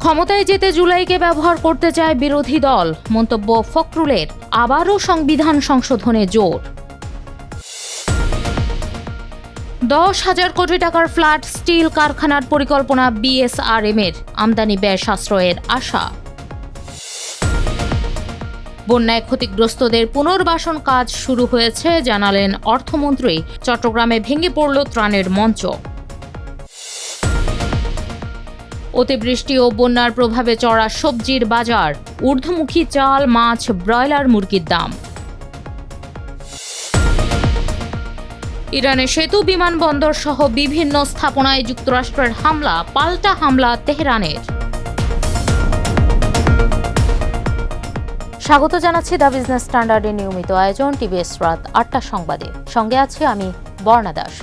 ক্ষমতায় যেতে জুলাইকে ব্যবহার করতে চায় বিরোধী দল, মন্তব্য ফখরুলের। আবারও সংবিধান সংশোধনে জোর। 10,000 কোটি টাকার ফ্ল্যাট স্টিল কারখানার পরিকল্পনা বিএসআরএম এর, আমদানি ব্যয় সাশ্রয়ের আশা। বন্যায় ক্ষতিগ্রস্তদের পুনর্বাসন কাজ শুরু হয়েছে, জানালেন অর্থমন্ত্রী। চট্টগ্রামে ভেঙে পড়ল ত্রাণের মঞ্চ। অতিবৃষ্টি ও বন্যার প্রভাবে চড়া সবজির বাজার, ঊর্ধ্বমুখী চাল, মাছ, ব্রয়লার মুরগির দাম। ইরানে সেতু, বিমানবন্দর সহ বিভিন্ন স্থাপনায় যুক্তরাষ্ট্রের হামলা, পাল্টা হামলা তেহরানের। স্বাগত জানাচ্ছি দ্য বিজনেস স্ট্যান্ডার্ডের নিয়মিত আয়োজন টিভিএস রাত ৮টার সংবাদে। সঙ্গে আছি আমি বর্ণা দাস।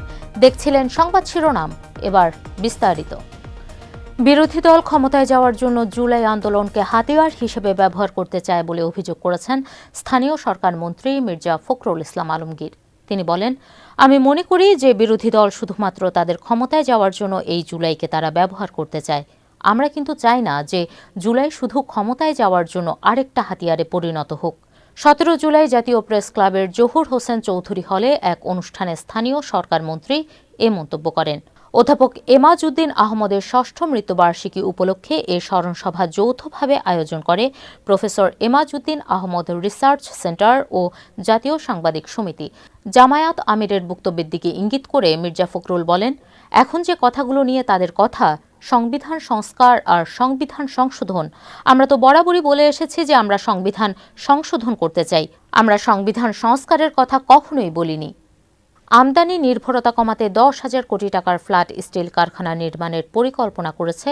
দেখছিলেন সংবাদ শিরোনাম, এবার বিস্তারিত। বিরোধী দল ক্ষমতায় যাওয়ার জন্য জুলাই আন্দোলনকে হাতিয়ার হিসেবে ব্যবহার করতে চায় বলে অভিযোগ করেছেন স্থানীয় সরকার মন্ত্রী মির্জা ফখরুল ইসলাম আলমগীর। তিনি বলেন, আমি মনে করি যে বিরোধী দল শুধুমাত্র তাদের ক্ষমতায় যাওয়ার জন্য এই জুলাইকে তারা ব্যবহার করতে চায়। আমরা কিন্তু চাই না যে জুলাই শুধু ক্ষমতায় যাওয়ার জন্য আরেকটা হাতিয়ারে পরিণত হোক। 17 জুলাই জাতীয় প্রেস ক্লাবের জহুর হোসেন চৌধুরী হলে এক অনুষ্ঠানে স্থানীয় সরকার মন্ত্রী এ মন্তব্য করেন। অধ্যাপক এমাজউদ্দিন আহমদের ৬ষ্ঠ মৃত্যুবার্ষিকী উপলক্ষে এ স্মরণসভা যৌথভাবে আয়োজন করে professor Emajuddin Ahmed research centre ও জাতীয় সাংবাদিক সমিতি। জামায়াত আমিরের বক্তব্যের দিকে ইঙ্গিত করে মির্জা ফখরুল বলেন, এখন যে কথাগুলো নিয়ে তাদের কথা, সংবিধান সংস্কার আর সংবিধান সংশোধন, আমরা তো বরাবরই বলে এসেছি যে আমরা সংবিধান সংশোধন করতে চাই। আমরা সংবিধান সংস্কারের কথা কখনোই বলিনি। আমদানি নির্ভরতা কমাতে 10,000 কোটি টাকার ফ্ল্যাট স্টিল কারখানা নির্মাণের পরিকল্পনা করেছে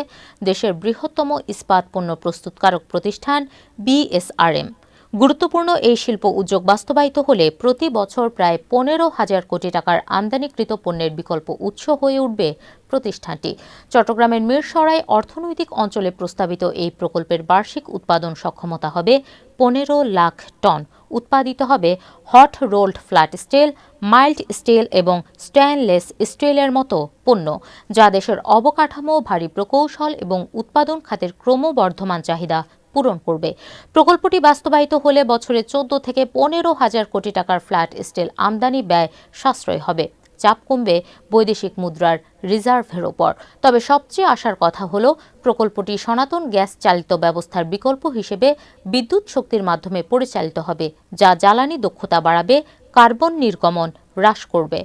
দেশের বৃহত্তম ইস্পাত পণ্য প্রস্তুতকারক প্রতিষ্ঠান বিএসআরএম। গুরুত্বপূর্ণ এই শিল্প উদ্যোগ বাস্তবায়িত হলে প্রতি বছর প্রায় 15,000 কোটি টাকার আমদানিকৃত পণ্যের বিকল্প উৎস হয়ে উঠবে প্রতিষ্ঠানটি। চট্টগ্রামের মিরসরাই অর্থনৈতিক অঞ্চলে প্রস্তাবিত এই প্রকল্পের বার্ষিক উৎপাদন সক্ষমতা হবে 15 লাখ টন। উৎপাদিত হবে hot rolled flat steel, mild steel এবং স্টেইনলেস স্টিলের মতো পণ্য, যা দেশের অবকাঠামো, ভারী প্রকৌশল এবং উৎপাদন খাতের ক্রমবর্ধমান চাহিদা পূরণ করবে। প্রকল্পটি বাস্তবায়িত হলে বছরে 14 থেকে 15,000 কোটি টাকার ফ্ল্যাট স্টিল আমদানি ব্যয় সাশ্রয় হবে। চাপ কমবে বৈদেশিক মুদ্রার রিজার্ভের ওপর। তবে সবচেয়ে আশার কথা হল, প্রকল্পটি সনাতন গ্যাস চালিত ব্যবস্থার বিকল্প হিসেবে বিদ্যুৎ শক্তির মাধ্যমে পরিচালিত হবে, যা জ্বালানি দক্ষতা বাড়াবে, কার্বন নির্গমন হ্রাস করবে।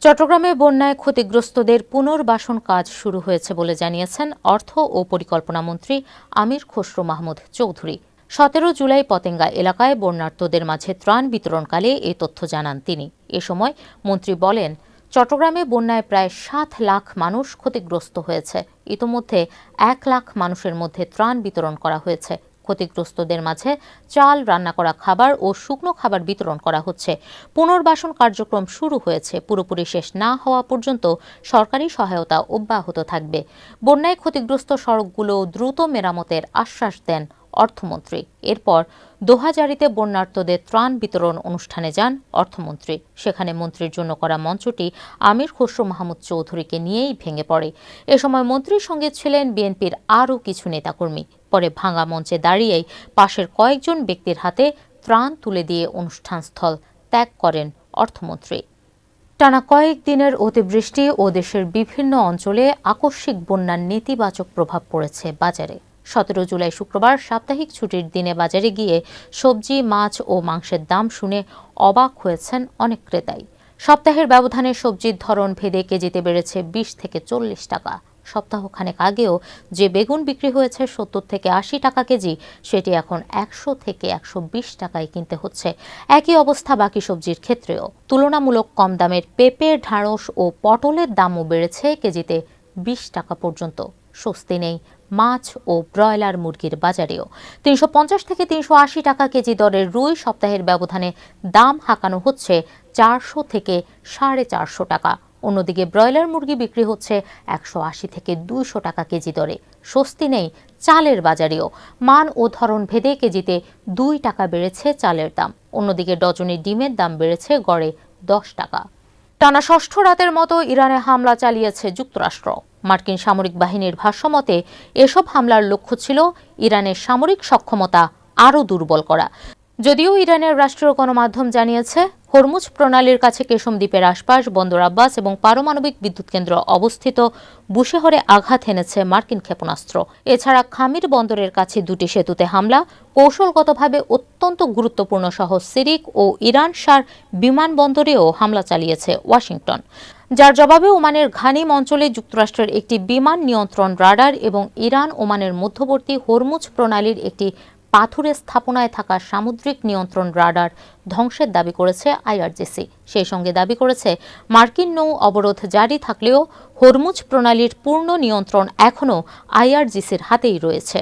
চট্টগ্রামে বন্যায় ক্ষতিগ্রস্তদের পুনর্বাসন কাজ শুরু হয়েছে বলে জানিয়েছেন অর্থ ও পরিকল্পনা মন্ত্রী আমির খসরু মাহমুদ চৌধুরী। 17 জুলাই পতেঙ্গা এলাকায় বন্যার্তদের মাঝে ত্রাণ বিতরণকালে এই তথ্য জানান তিনি। এ সময় মন্ত্রী বলেন, চট্টগ্রামে বন্যায় প্রায় 7 লাখ মানুষ ক্ষতিগ্রস্ত হয়েছে। ইতোমধ্যে 1 লাখ মানুষের মধ্যে ত্রাণ বিতরণ করা হয়েছে। ক্ষতিগ্রস্তদের মাঝে চাল, রান্না করা খাবার ও শুকনো খাবার বিতরণ করা হচ্ছে। পুনর্বাসন কার্যক্রম শুরু হয়েছে। পুরোপুরি শেষ না হওয়া পর্যন্ত সরকারি সহায়তা অব্যাহত থাকবে। বন্যায় ক্ষতিগ্রস্ত সড়কগুলো দ্রুত মেরামতের আশ্বাস দেন অর্থমন্ত্রী। এরপর দোহাজারীতে বন্যার্তদের ত্রাণ বিতরণ অনুষ্ঠানে যান অর্থমন্ত্রী। সেখানে মন্ত্রীর জন্য করা মঞ্চটি আমির খসরু মাহমুদ চৌধুরীকে নিয়েই ভেঙে পড়ে। এ সময় মন্ত্রীর সঙ্গে ছিলেন বিএনপির আরও কিছু নেতাকর্মী। পরে ভাঙা মঞ্চে দাঁড়িয়েই পাশের কয়েকজন ব্যক্তির হাতে ত্রাণ তুলে দিয়ে অনুষ্ঠানস্থল ত্যাগ করেন অর্থমন্ত্রী। টানা কয়েক দিনের অতিবৃষ্টি ও দেশের বিভিন্ন অঞ্চলে আকস্মিক বন্যার নেতিবাচক প্রভাব পড়েছে বাজারে। 17 জুলাই শুক্রবার সাপ্তাহিক ছুটির দিনে বাজারে গিয়ে সবজি, মাছ ও মাংসের দাম শুনে অবাক হয়েছেন অনেক ক্রেতাই। সপ্তাহের ব্যবধানে সবজির ধরন ভেদে কেজিতে বেড়েছে 20 থেকে 40 টাকা। সপ্তাহখানেক আগেও যে বেগুন বিক্রি হয়েছে 70 থেকে 80 টাকা কেজি, সেটি এখন 100 থেকে 120 টাকায় কিনতে হচ্ছে। একই অবস্থা বাকি সবজির ক্ষেত্রেও। তুলনামূলক কম দামের পেঁপে, ঢ্যাঁড়স ও পটলের দামও বেড়েছে কেজিতে 20 টাকা পর্যন্ত। স্বস্তি নেই মাছ ও ব্রয়লার মুরগির বাজারেও। 350 থেকে 380 টাকা কেজি দরের রুই সপ্তাহের ব্যবধানে দাম হাঁকানো হচ্ছে 400 থেকে 450 টাকা। অন্যদিকে ব্রয়লার মুরগি বিক্রি হচ্ছে 180 থেকে 200 টাকা কেজি দরে। স্বস্তি নেই চালের বাজারেও। মান ও ধরন ভেদে কেজিতে 2 টাকা বেড়েছে চালের দাম। অন্যদিকে ডজনে ডিমের দাম বেড়েছে গড়ে 10 টাকা। টানা ষষ্ঠ রাতের মতো ইরানে হামলা চালিয়েছে যুক্তরাষ্ট্র। মার্কিন সামরিক বাহিনীর ভাষ্যমতে এসব হামলার লক্ষ্য ছিল ইরানের সামরিক সক্ষমতা আরও দুর্বল করা। যদিও ইরানের রাষ্ট্রীয় গণমাধ্যম জানিয়েছে, হরমুজ প্রণালীর কাছে কেশম দ্বীপের আশপাশ বন্দর আব্বাস এবং পারমাণবিক বিদ্যুৎ কেন্দ্র অবস্থিত বুশেহরে আঘাত এনেছে মার্কিন ক্ষেপণাস্ত্র। এছাড়া খামির বন্দরের কাছে দুটি সেতুতে হামলা, কৌশলগতভাবে অত্যন্ত গুরুত্বপূর্ণ শহর সিরিক ও ইরান শার বিমানবন্দরেও হামলা চালিয়েছে ওয়াশিংটন, যার জবাবে ওমানের ঘানিম অঞ্চলে যুক্তরাষ্ট্রের একটি বিমান নিয়ন্ত্রণ রাডার এবং ইরান ওমানের মধ্যবর্তী হরমুজ প্রণালীর একটি পাথুরে স্থাপনায় থাকা সামুদ্রিক নিয়ন্ত্রণ রাডার ধ্বংসের দাবি করেছে আইআরজিসি। সেই সঙ্গে দাবি করেছে, মার্কিন নৌ অবরোধ জারি থাকলেও হরমুজ প্রণালীর পূর্ণ নিয়ন্ত্রণ এখনও আইআরজিসির হাতেই রয়েছে।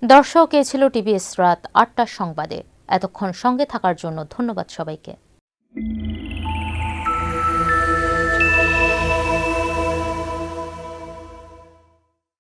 দর্শক, এ ছিল টিভিএস রাত ৮টার সংবাদে। এতক্ষণ সঙ্গে থাকার জন্য ধন্যবাদ সবাইকে।